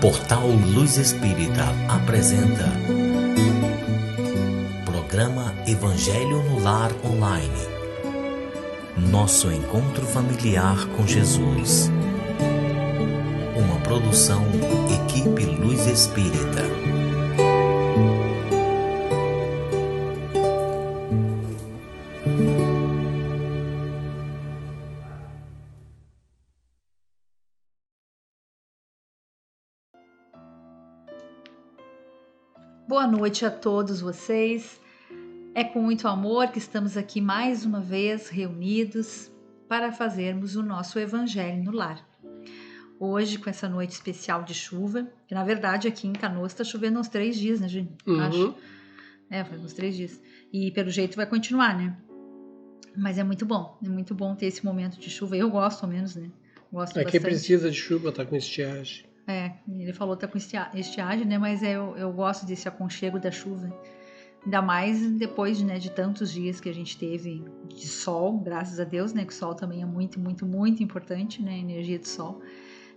Portal Luz Espírita apresenta Programa Evangelho no Lar Online. Nosso encontro familiar com Jesus. Uma produção Equipe Luz Espírita. Boa noite a todos vocês. É com muito amor que estamos aqui mais uma vez reunidos para fazermos o nosso Evangelho no Lar. Hoje, com essa noite especial de chuva, que na verdade aqui em Canoas está chovendo uns 3 dias, né, gente? Acho. Faz uns 3 dias. E pelo jeito vai continuar, né? Mas é muito bom ter esse momento de chuva. Eu gosto, ao menos, né? Gosto Aqui bastante. precisa de chuva, tá com estiagem. Ele falou que tá com estiagem, né? Mas eu gosto desse aconchego da chuva. Ainda mais depois, né, de tantos dias que a gente teve de sol, graças a Deus, né? Que o sol também é muito, muito, muito importante, né? A energia do sol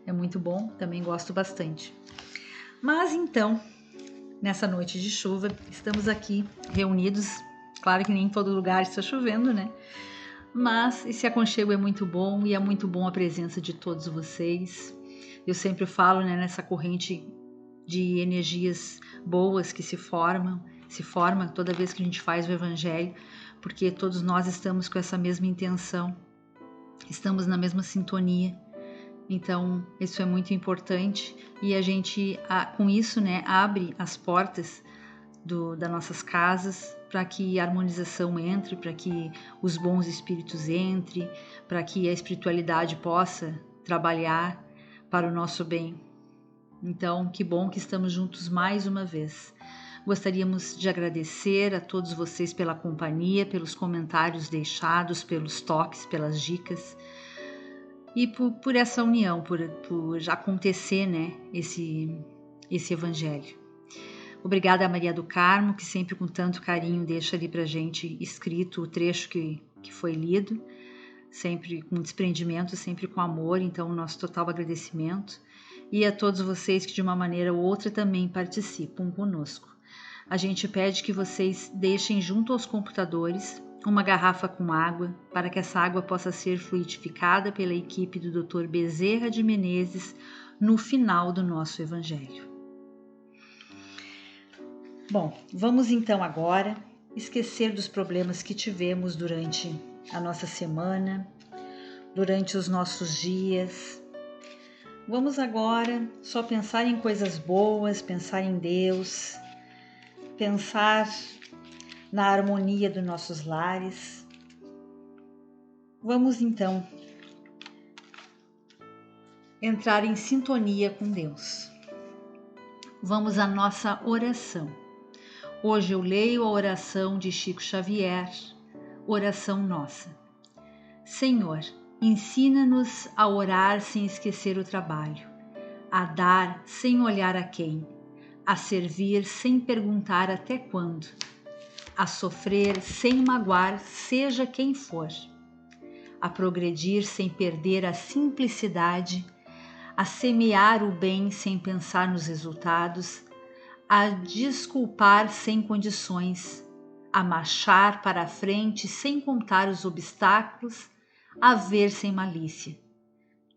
é muito bom, também gosto bastante. Mas então, nessa noite de chuva, estamos aqui reunidos. Claro que nem em todo lugar está chovendo, né? Mas esse aconchego é muito bom e é muito bom a presença de todos vocês. Eu sempre falo, né, nessa corrente de energias boas que se forma toda vez que a gente faz o Evangelho, porque todos nós estamos com essa mesma intenção, estamos na mesma sintonia. Então, isso é muito importante e a gente, com isso, né, abre as portas das nossas casas para que a harmonização entre, para que os bons espíritos entrem, para que a espiritualidade possa trabalhar para o nosso bem. Então, que bom que estamos juntos mais uma vez. Gostaríamos de agradecer a todos vocês pela companhia, pelos comentários deixados, pelos toques, pelas dicas e por essa união, por acontecer, né, esse Evangelho. Obrigada a Maria do Carmo, que sempre com tanto carinho deixa ali pra gente escrito o trecho que foi lido, sempre com desprendimento, sempre com amor, então nosso total agradecimento. E a todos vocês que de uma maneira ou outra também participam conosco. A gente pede que vocês deixem junto aos computadores uma garrafa com água, para que essa água possa ser fluidificada pela equipe do Dr. Bezerra de Menezes no final do nosso Evangelho. Bom, vamos então agora esquecer dos problemas que tivemos durante a nossa semana, durante os nossos dias. Vamos agora só pensar em coisas boas, pensar em Deus, pensar na harmonia dos nossos lares. Vamos então entrar em sintonia com Deus. Vamos à nossa oração. Hoje eu leio a oração de Chico Xavier, oração nossa. Senhor, ensina-nos a orar sem esquecer o trabalho, a dar sem olhar a quem, a servir sem perguntar até quando, a sofrer sem magoar seja quem for, a progredir sem perder a simplicidade, a semear o bem sem pensar nos resultados, a desculpar sem condições, a marchar para a frente sem contar os obstáculos, a ver sem malícia,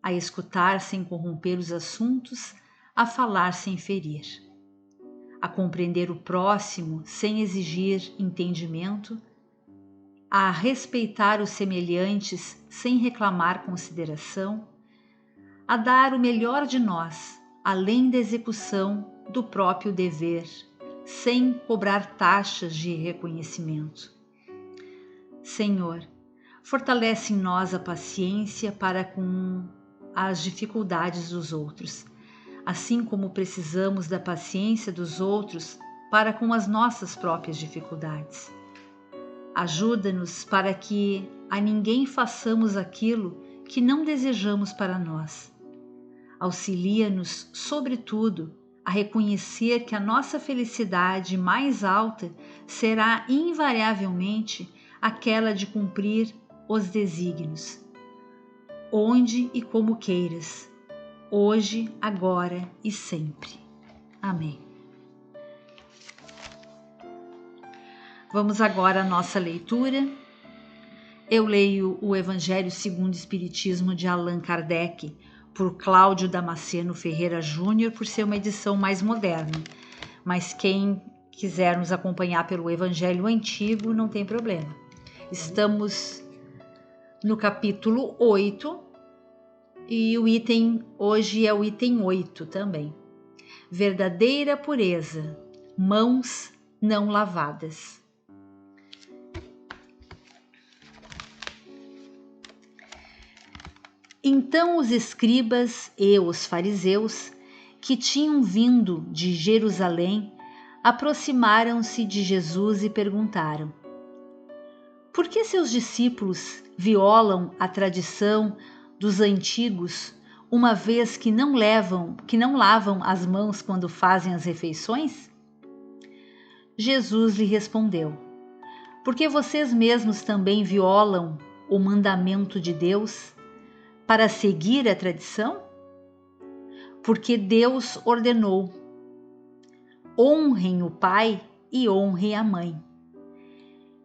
a escutar sem corromper os assuntos, a falar sem ferir, a compreender o próximo sem exigir entendimento, a respeitar os semelhantes sem reclamar consideração, a dar o melhor de nós, além da execução do próprio dever, sem cobrar taxas de reconhecimento. Senhor, fortalece em nós a paciência para com as dificuldades dos outros, assim como precisamos da paciência dos outros para com as nossas próprias dificuldades. Ajuda-nos para que a ninguém façamos aquilo que não desejamos para nós. Auxilia-nos, sobretudo, a reconhecer que a nossa felicidade mais alta será invariavelmente aquela de cumprir os desígnios, onde e como queiras, hoje, agora e sempre. Amém. Vamos agora à nossa leitura. Eu leio o Evangelho segundo o Espiritismo de Allan Kardec, por Cláudio Damasceno Ferreira Júnior, por ser uma edição mais moderna. Mas quem quiser nos acompanhar pelo Evangelho antigo, não tem problema. Estamos no capítulo 8 e o item hoje é o item 8 também. Verdadeira pureza, mãos não lavadas. Então os escribas e os fariseus, que tinham vindo de Jerusalém, aproximaram-se de Jesus e perguntaram: por que seus discípulos violam a tradição dos antigos, uma vez que não lavam as mãos quando fazem as refeições? Jesus lhe respondeu: porque vocês mesmos também violam o mandamento de Deus para seguir a tradição? Porque Deus ordenou: honrem o pai e honrem a mãe.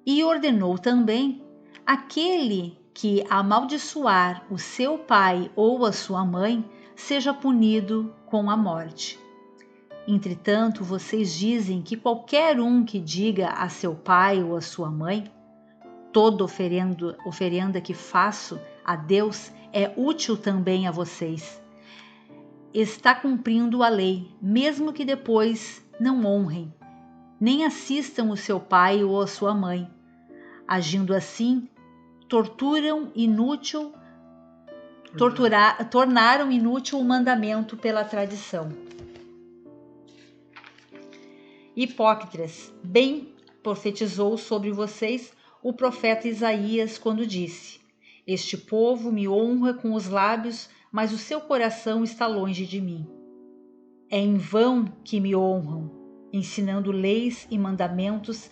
E ordenou também: aquele que amaldiçoar o seu pai ou a sua mãe seja punido com a morte. Entretanto, vocês dizem que qualquer um que diga a seu pai ou a sua mãe: toda oferenda que faço a Deus é útil também a vocês, está cumprindo a lei, mesmo que depois não honrem, nem assistam o seu pai ou a sua mãe. Agindo assim, tornaram inútil o mandamento pela tradição. Hipócritas, bem profetizou sobre vocês o profeta Isaías quando disse: este povo me honra com os lábios, mas o seu coração está longe de mim. É em vão que me honram, ensinando leis e mandamentos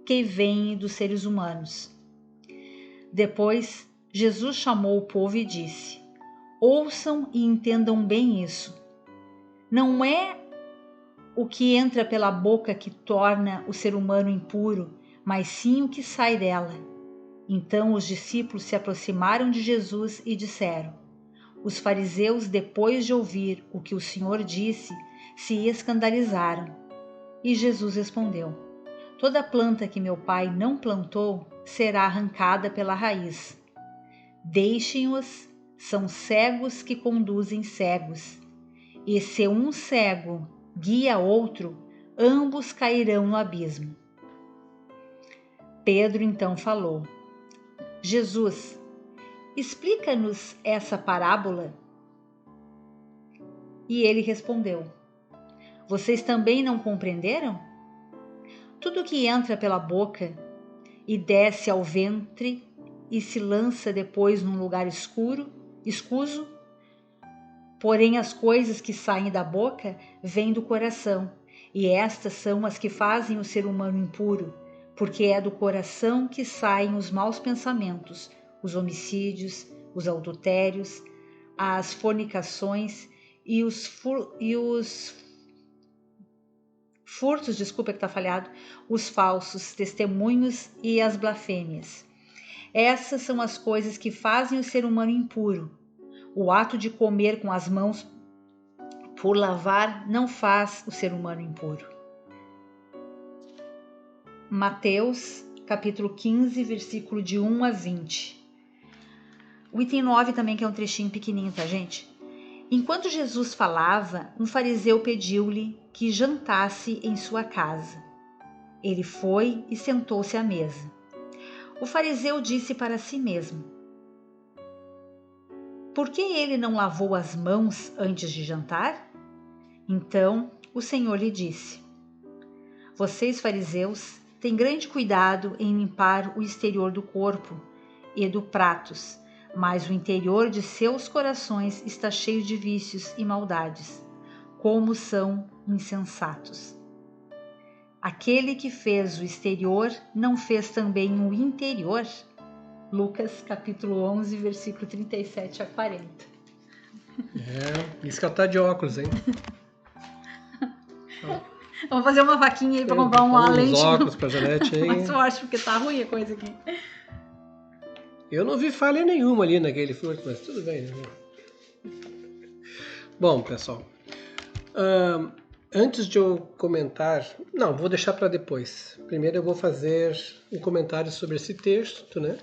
que vêm dos seres humanos. Depois, Jesus chamou o povo e disse: ouçam e entendam bem isso. Não é o que entra pela boca que torna o ser humano impuro, mas sim o que sai dela. Então os discípulos se aproximaram de Jesus e disseram: os fariseus, depois de ouvir o que o Senhor disse, se escandalizaram. E Jesus respondeu: toda planta que meu Pai não plantou será arrancada pela raiz. Deixem-os, são cegos que conduzem cegos. E se um cego guia outro, ambos cairão no abismo. Pedro então falou: Jesus, explica-nos essa parábola. E ele respondeu: vocês também não compreenderam? Tudo que entra pela boca e desce ao ventre e se lança depois num lugar escuso, porém as coisas que saem da boca vêm do coração, e estas são as que fazem o ser humano impuro, porque é do coração que saem os maus pensamentos, os homicídios, os adultérios, as fornicações e os furtos, os falsos testemunhos e as blasfêmias. Essas são as coisas que fazem o ser humano impuro. O ato de comer com as mãos por lavar não faz o ser humano impuro. Mateus, capítulo 15, versículo de 1 a 20. O item 9 também, que é um trechinho pequenininho, tá, gente? Enquanto Jesus falava, um fariseu pediu-lhe que jantasse em sua casa. Ele foi e sentou-se à mesa. O fariseu disse para si mesmo: por que ele não lavou as mãos antes de jantar? Então o Senhor lhe disse: vocês, fariseus, têm grande cuidado em limpar o exterior do corpo e dos pratos, mas o interior de seus corações está cheio de vícios e maldades. Como são insensatos! Aquele que fez o exterior não fez também o interior? Lucas capítulo 11, versículo 37 a 40. Isso que ela tá de óculos, hein? Vamos fazer uma vaquinha aí pra comprar uma lente. Óculos pra Janete aí. Mais forte, porque tá ruim a coisa aqui. Eu não vi falha nenhuma ali naquele furto, mas tudo bem, né? Bom, pessoal. Antes de eu comentar... Não, vou deixar para depois. Primeiro eu vou fazer um comentário sobre esse texto, né?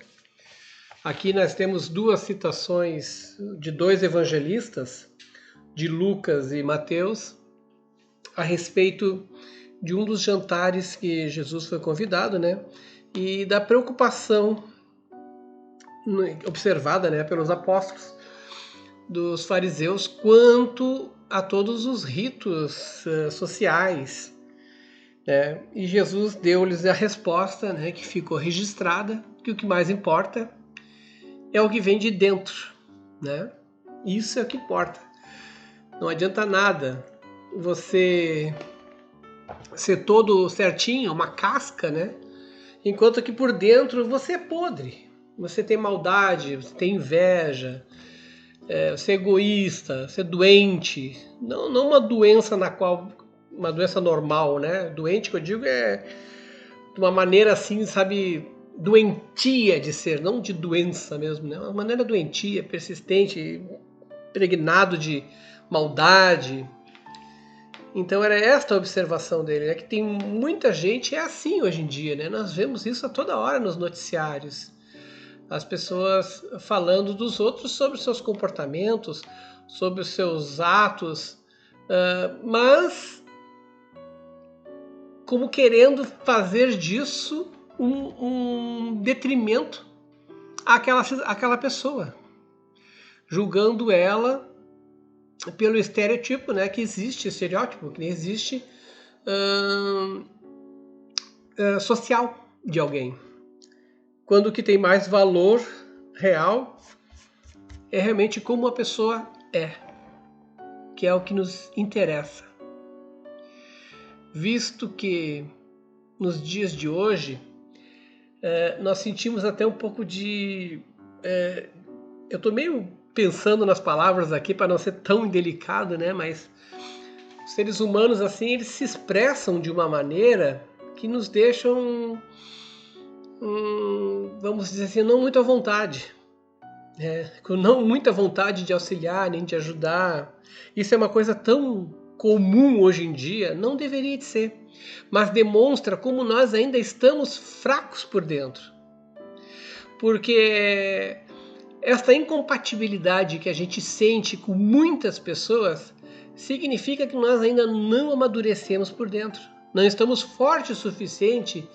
Aqui nós temos duas citações de dois evangelistas, de Lucas e Mateus, a respeito de um dos jantares que Jesus foi convidado, né? E da preocupação observada, né, pelos apóstolos dos fariseus quanto a todos os ritos sociais, né? E Jesus deu-lhes a resposta, né, que ficou registrada, que o que mais importa é o que vem de dentro, né? Isso é o que importa. Não adianta nada você ser todo certinho, uma casca, né? Enquanto que por dentro você é podre. Você tem maldade, você tem inveja, você é egoísta, você é doente. Não uma doença uma doença normal, né? Doente que eu digo é de uma maneira assim, sabe, doentia de ser, não de doença mesmo, né? Uma maneira doentia, persistente, impregnado de maldade. Então era esta a observação dele, né? Que tem muita gente assim hoje em dia, né? Nós vemos isso a toda hora nos noticiários. As pessoas falando dos outros sobre os seus comportamentos, sobre os seus atos, mas como querendo fazer disso um detrimento àquela pessoa, julgando ela pelo estereotipo, né, que existe, estereótipo que existe social de alguém. Quando o que tem mais valor real é realmente como a pessoa é, que é o que nos interessa. Visto que nos dias de hoje nós sentimos até um pouco de... eu estou meio pensando nas palavras aqui para não ser tão indelicado, né? Mas os seres humanos assim, eles se expressam de uma maneira que nos deixam... vamos dizer assim, não muito à vontade, com não muita vontade de auxiliar nem de ajudar. Isso é uma coisa tão comum hoje em dia, não deveria de ser, mas demonstra como nós ainda estamos fracos por dentro, porque esta incompatibilidade que a gente sente com muitas pessoas significa que nós ainda não amadurecemos por dentro, não estamos fortes o suficiente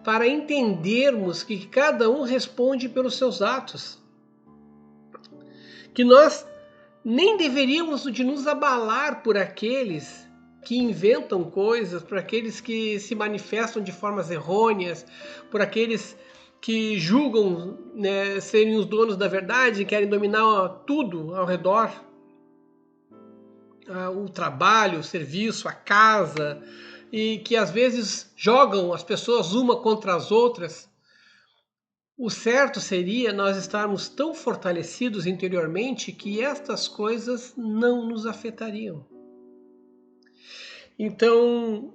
para entendermos que cada um responde pelos seus atos. Que nós nem deveríamos de nos abalar por aqueles que inventam coisas, por aqueles que se manifestam de formas errôneas, por aqueles que julgam, né, serem os donos da verdade e querem dominar tudo ao redor. O trabalho, o serviço, a casa... e que às vezes jogam as pessoas uma contra as outras. O certo seria nós estarmos tão fortalecidos interiormente que estas coisas não nos afetariam. Então,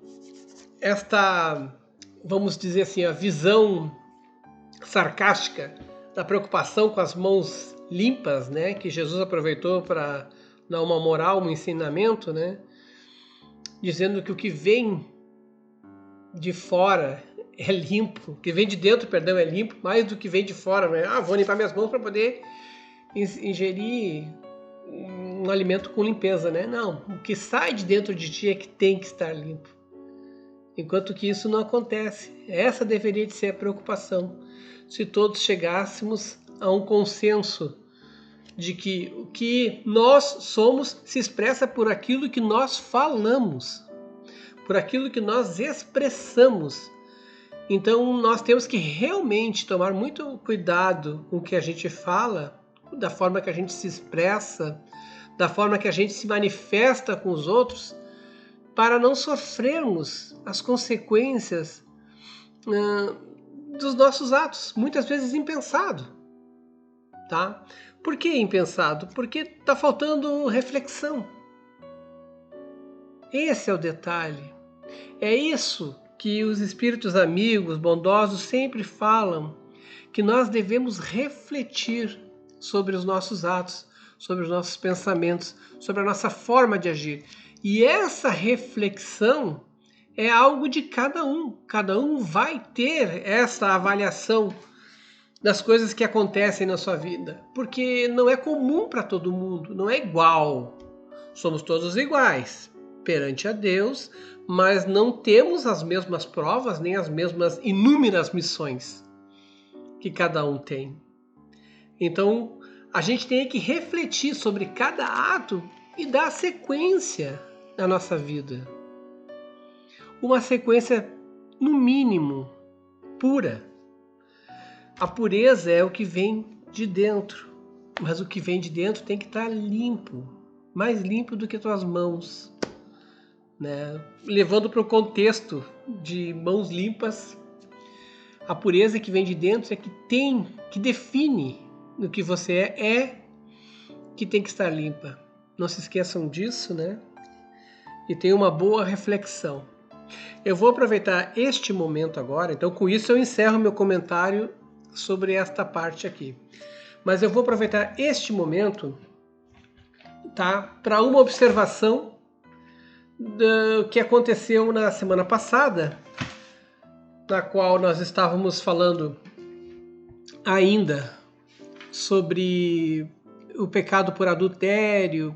esta, vamos dizer assim, a visão sarcástica da preocupação com as mãos limpas, né, que Jesus aproveitou para dar uma moral, um ensinamento, né, dizendo que o que vem de fora é limpo, o que vem de dentro, perdão, é limpo, mais do que vem de fora, né? Vou limpar minhas mãos para poder ingerir um alimento com limpeza, né? Não, o que sai de dentro de ti é que tem que estar limpo. Enquanto que isso não acontece. Essa deveria de ser a preocupação. Se todos chegássemos a um consenso de que o que nós somos se expressa por aquilo que nós falamos, por aquilo que nós expressamos. Então nós temos que realmente tomar muito cuidado com o que a gente fala, da forma que a gente se expressa, da forma que a gente se manifesta com os outros, para não sofrermos as consequências dos nossos atos, muitas vezes impensado, tá? Por que impensado? Porque está faltando reflexão. Esse é o detalhe. É isso que os espíritos amigos, bondosos, sempre falam, que nós devemos refletir sobre os nossos atos, sobre os nossos pensamentos, sobre a nossa forma de agir. E essa reflexão é algo de cada um. Cada um vai ter essa avaliação das coisas que acontecem na sua vida, porque não é comum para todo mundo, não é igual. Somos todos iguais perante a Deus, mas não temos as mesmas provas, nem as mesmas inúmeras missões que cada um tem. Então, a gente tem que refletir sobre cada ato e dar sequência à nossa vida. Uma sequência, no mínimo, pura. A pureza é o que vem de dentro, mas o que vem de dentro tem que estar limpo, mais limpo do que tuas mãos, né? Levando para o contexto de mãos limpas, a pureza que vem de dentro é que define o que você que tem que estar limpa. Não se esqueçam disso, né? E tenham uma boa reflexão. Eu vou aproveitar este momento agora, então com isso eu encerro meu comentário sobre esta parte aqui. Mas eu vou aproveitar este momento, tá, para uma observação do que aconteceu na semana passada, na qual nós estávamos falando ainda sobre o pecado por adultério,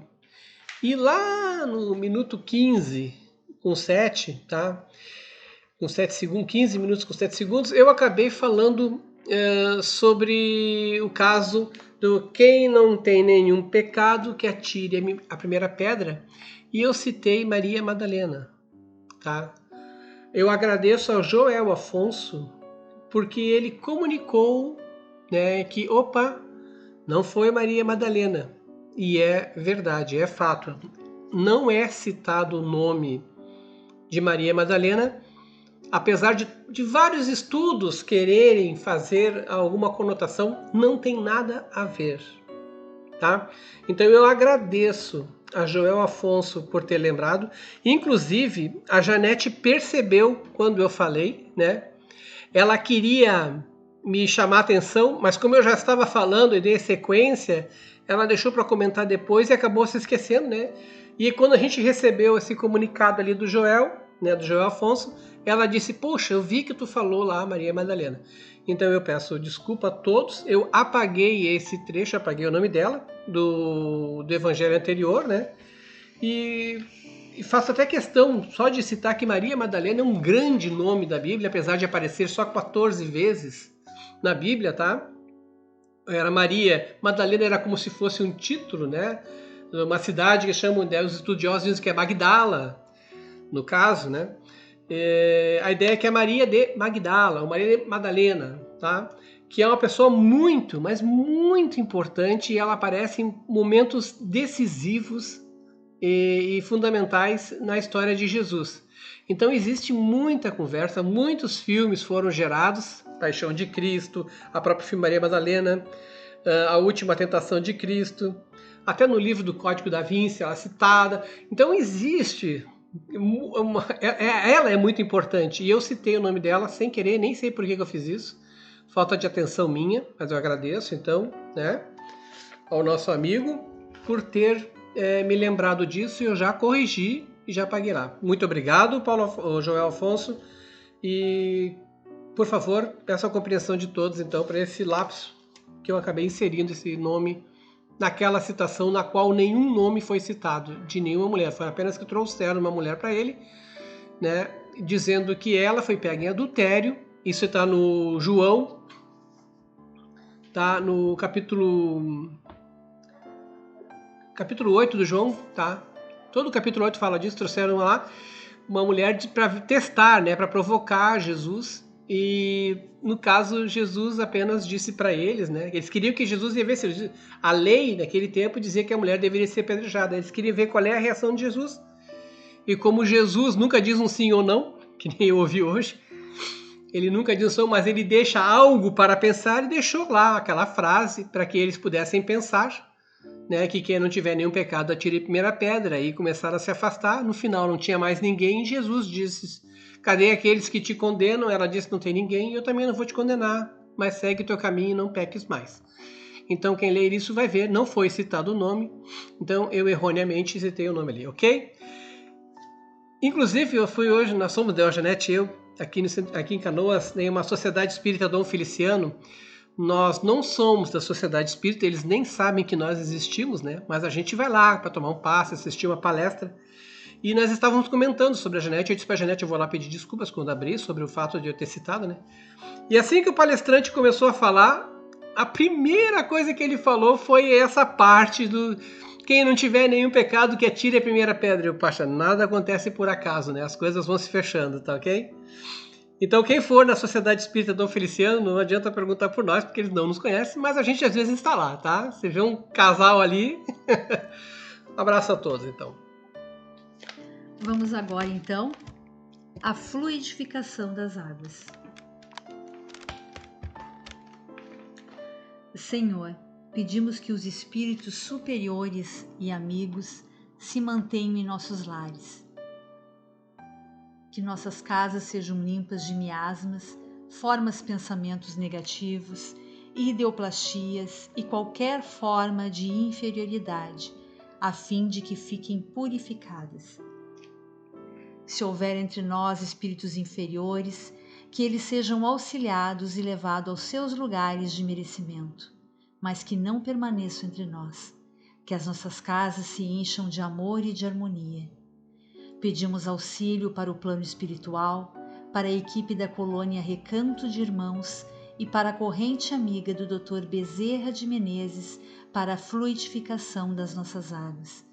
e lá no minuto 15 com 7, tá? Com 7 segundos, 15 minutos com 7 segundos, eu acabei falando sobre o caso do quem não tem nenhum pecado que atire a primeira pedra, e eu citei Maria Madalena, tá? Eu agradeço ao Joel Afonso porque ele comunicou, né, que não foi Maria Madalena, e é verdade, é fato, não é citado o nome de Maria Madalena, apesar de vários estudos quererem fazer alguma conotação, não tem nada a ver, tá? Então eu agradeço a Joel Afonso por ter lembrado. Inclusive, a Janete percebeu quando eu falei, né? Ela queria me chamar a atenção, mas como eu já estava falando e dei sequência, ela deixou para comentar depois e acabou se esquecendo, né? E quando a gente recebeu esse comunicado ali do Joel, né, do Joel Afonso, ela disse: poxa, eu vi que tu falou lá Maria Madalena. Então eu peço desculpa a todos, eu apaguei esse trecho, apaguei o nome dela do evangelho anterior, né? E faço até questão só de citar que Maria Madalena é um grande nome da Bíblia, apesar de aparecer só 14 vezes na Bíblia, tá? Era Maria Madalena, era como se fosse um título, né? Uma cidade que chamam, os estudiosos dizem que é Magdala, no caso, né? A ideia é que é Maria de Magdala, ou Maria de Madalena, tá? Que é uma pessoa muito, mas muito importante, e ela aparece em momentos decisivos e fundamentais na história de Jesus. Então existe muita conversa, muitos filmes foram gerados, Paixão de Cristo, a própria filme Maria Madalena, A Última Tentação de Cristo, até no livro do Código da Vinci ela é citada. Então existe... ela é muito importante, e eu citei o nome dela sem querer, nem sei por que eu fiz isso, falta de atenção minha, mas eu agradeço então, né, ao nosso amigo por ter me lembrado disso, e eu já corrigi e já apaguei lá. Muito obrigado, Joel Afonso, e por favor, peço a compreensão de todos então para esse lapso que eu acabei inserindo esse nome naquela citação na qual nenhum nome foi citado de nenhuma mulher, foi apenas que trouxeram uma mulher para ele, né, dizendo que ela foi pega em adultério. Isso está no João, tá no capítulo 8 do João, tá? Todo o capítulo 8 fala disso, trouxeram lá uma mulher para testar, né, para provocar Jesus. E no caso, Jesus apenas disse para eles, né? Eles queriam que Jesus ia ver se a lei naquele tempo dizia que a mulher deveria ser apedrejada. Eles queriam ver qual é a reação de Jesus. E como Jesus nunca diz um sim ou não, que nem eu ouvi hoje, Ele nunca diz som, mas ele deixa algo para pensar e deixou lá aquela frase para que eles pudessem pensar, né, que quem não tiver nenhum pecado atire a primeira pedra. E começaram a se afastar. No final não tinha mais ninguém. E Jesus disse: cadê aqueles que te condenam? Ela disse: não tem ninguém, eu também não vou te condenar, mas segue o teu caminho e não peques mais. Então quem ler isso vai ver, não foi citado o nome, então eu erroneamente citei o nome ali, ok? Inclusive eu fui hoje, nós somos Del Janete e eu, aqui em Canoas, em uma sociedade espírita Dom Feliciano. Nós não somos da sociedade espírita, eles nem sabem que nós existimos, né? Mas a gente vai lá para tomar um passe, assistir uma palestra. E nós estávamos comentando sobre a Janete. Eu disse para a Janete, eu vou lá pedir desculpas quando abrir, sobre o fato de eu ter citado, né? E assim que o palestrante começou a falar, a primeira coisa que ele falou foi essa parte do quem não tiver nenhum pecado que atire a primeira pedra. Eu, Pacha, nada acontece por acaso, né? As coisas vão se fechando, tá ok? Então quem for na Sociedade Espírita Dom Feliciano, não adianta perguntar por nós, porque eles não nos conhecem, mas a gente às vezes está lá, tá? Você vê um casal ali. Um abraço a todos, então. Vamos agora, então, à fluidificação das águas. Senhor, pedimos que os espíritos superiores e amigos se mantenham em nossos lares. Que nossas casas sejam limpas de miasmas, formas pensamentos negativos, ideoplastias e qualquer forma de inferioridade, a fim de que fiquem purificadas. Se houver entre nós espíritos inferiores, que eles sejam auxiliados e levados aos seus lugares de merecimento, mas que não permaneçam entre nós, que as nossas casas se encham de amor e de harmonia. Pedimos auxílio para o plano espiritual, para a equipe da colônia Recanto de Irmãos e para a corrente amiga do Dr. Bezerra de Menezes para a fluidificação das nossas águas.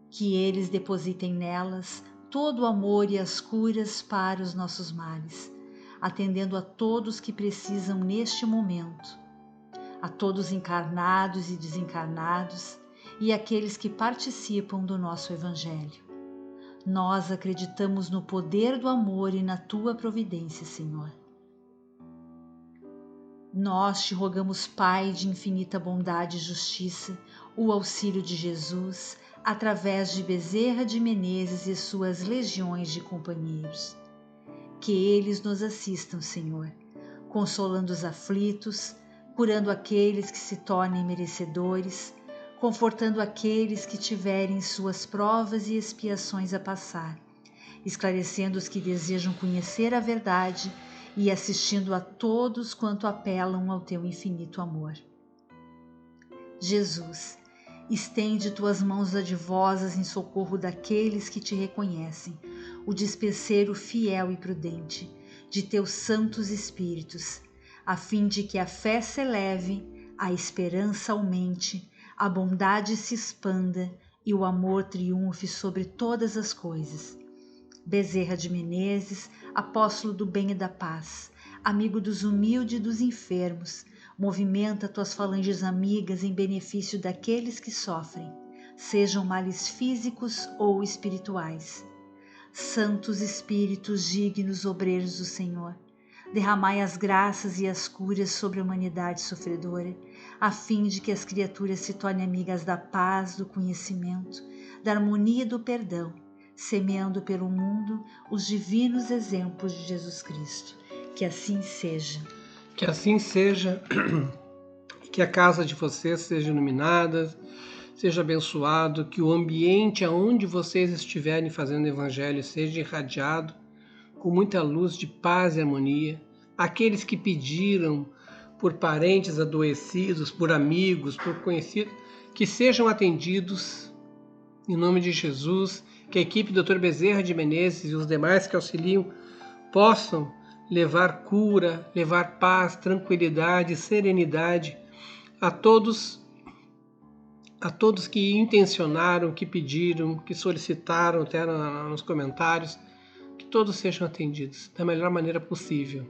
Que eles depositem nelas todo o amor e as curas para os nossos males, atendendo a todos que precisam neste momento, a todos encarnados e desencarnados e aqueles que participam do nosso Evangelho. Nós acreditamos no poder do amor e na Tua providência, Senhor. Nós te rogamos, Pai de infinita bondade e justiça, o auxílio de Jesus, através de Bezerra de Menezes e suas legiões de companheiros. Que eles nos assistam, Senhor, consolando os aflitos, curando aqueles que se tornem merecedores, confortando aqueles que tiverem suas provas e expiações a passar, esclarecendo os que desejam conhecer a verdade e assistindo a todos quanto apelam ao teu infinito amor. Jesus, estende tuas mãos dadivosas em socorro daqueles que te reconhecem, o dispenseiro fiel e prudente de teus santos espíritos, a fim de que a fé se eleve, a esperança aumente, a bondade se expanda e o amor triunfe sobre todas as coisas. Bezerra de Menezes, apóstolo do bem e da paz, amigo dos humildes e dos enfermos, movimenta tuas falanges amigas em benefício daqueles que sofrem, sejam males físicos ou espirituais. Santos Espíritos dignos obreiros do Senhor, derramai as graças e as curas sobre a humanidade sofredora, a fim de que as criaturas se tornem amigas da paz, do conhecimento, da harmonia e do perdão, semeando pelo mundo os divinos exemplos de Jesus Cristo. Que assim seja. Que assim seja, que a casa de vocês seja iluminada, seja abençoado, que o ambiente aonde vocês estiverem fazendo o evangelho seja irradiado com muita luz de paz e harmonia. Aqueles que pediram por parentes adoecidos, por amigos, por conhecidos, que sejam atendidos em nome de Jesus, que a equipe do Dr. Bezerra de Menezes e os demais que auxiliam possam levar cura, levar paz, tranquilidade, serenidade a todos que intencionaram, que pediram, que solicitaram até nos comentários, que todos sejam atendidos da melhor maneira possível.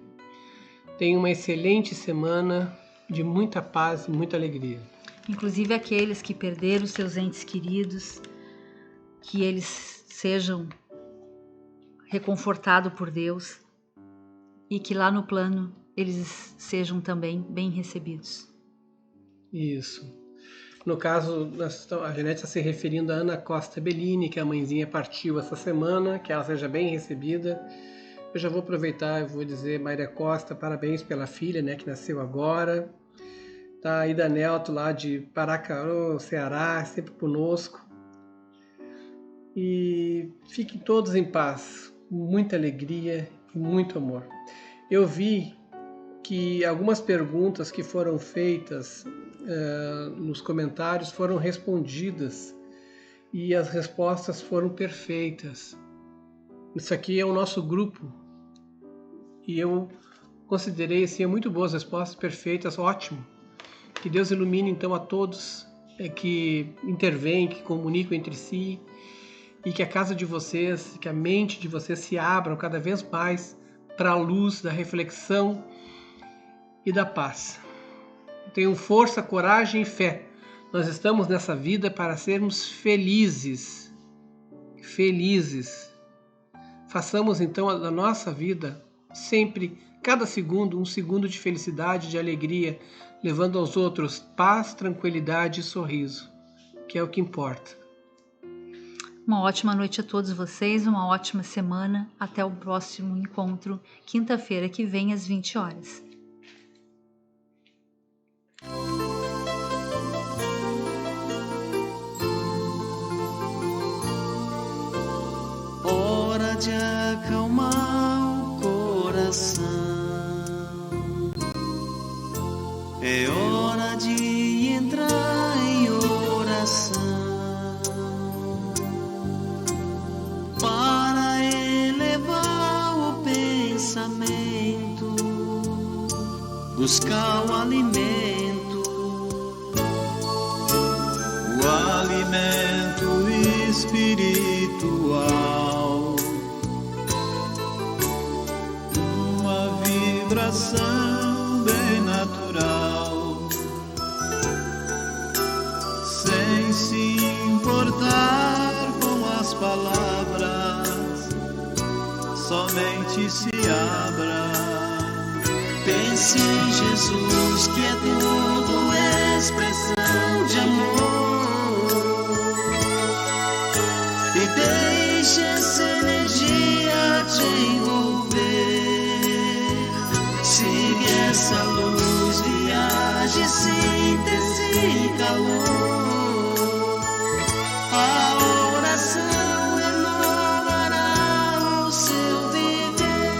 Tenha uma excelente semana de muita paz e muita alegria. Inclusive aqueles que perderam seus entes queridos, que eles sejam reconfortados por Deus, e que lá no plano eles sejam também bem recebidos. Isso. No caso, a Janete está se referindo a Ana Costa Bellini, que a mãezinha partiu essa semana, que ela seja bem recebida. Eu já vou aproveitar e vou dizer, Maria Costa, parabéns pela filha, né, que nasceu agora. Tá, Ida Nelto, lá de Paracaru, Ceará, sempre conosco. E fiquem todos em paz, com muita alegria e muito amor. Eu vi que algumas perguntas que foram feitas nos comentários foram respondidas e as respostas foram perfeitas. Isso aqui é o nosso grupo e eu considerei assim, muito boas respostas, perfeitas, ótimo. Que Deus ilumine então a todos que intervêm, que comunicam entre si e que a casa de vocês, que a mente de vocês se abram cada vez mais para a luz da reflexão e da paz. Tenham força, coragem e fé. Nós estamos nessa vida para sermos felizes. Felizes. Façamos então da nossa vida sempre, cada segundo, um segundo de felicidade, de alegria, levando aos outros paz, tranquilidade e sorriso, que é o que importa. Uma ótima noite a todos vocês, uma ótima semana. Até o próximo encontro, quinta-feira que vem, às 20 horas. Hora de acalmar o coração, é hora de entrar em oração, para elevar o pensamento, buscar o alimento espiritual, uma vibração bem natural, sem se importar com as palavras, somente se abra. Pense em Jesus, que é tudo expressão de amor. E deixe essa energia te envolver. Siga essa luz, viaje, síntese e calor. A oração renovará o seu viver.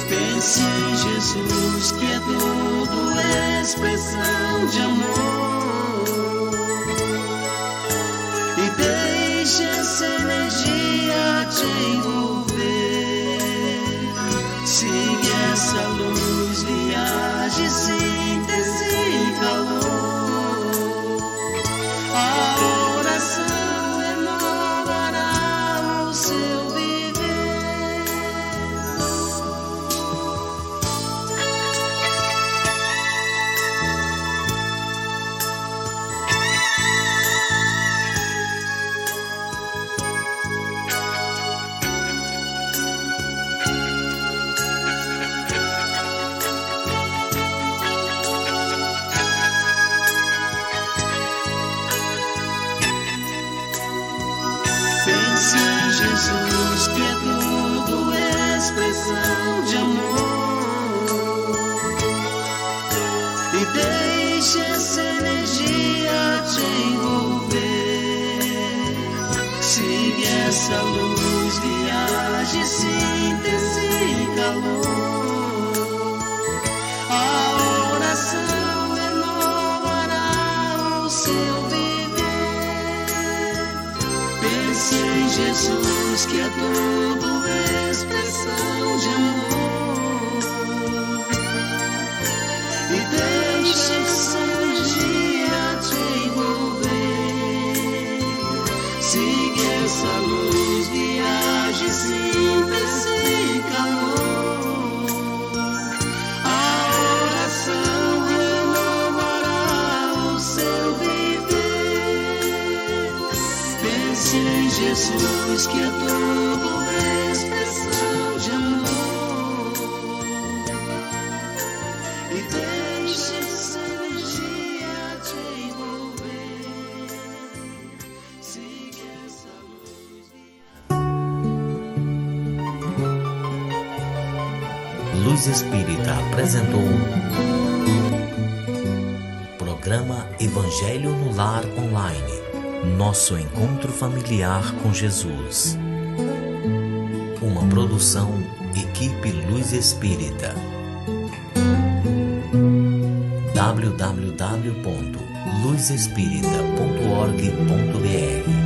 Pense em Jesus, que é tudo expressão de amor. Deixe essa energia te envolver. Siga essa luz, viaje, síntese e calor. A oração renovará o seu viver. Jesus, que é tudo expressão de amor. E deixe essa energia te envolver. Siga essa luz, viaje, síntese e calor. A oração renovará o seu viver. Pense em Jesus, que é tudo expressão de amor. E deixe essa energia te envolver. Siga essa luz, viaje, síntese e calor. A oração renovará o seu viver. Pense em Jesus, que é tudo expressão de amor. Luz Espírita apresentou Programa Evangelho no Lar Online. Nosso encontro familiar com Jesus. Uma produção Equipe Luz Espírita. www.luzespírita.org.br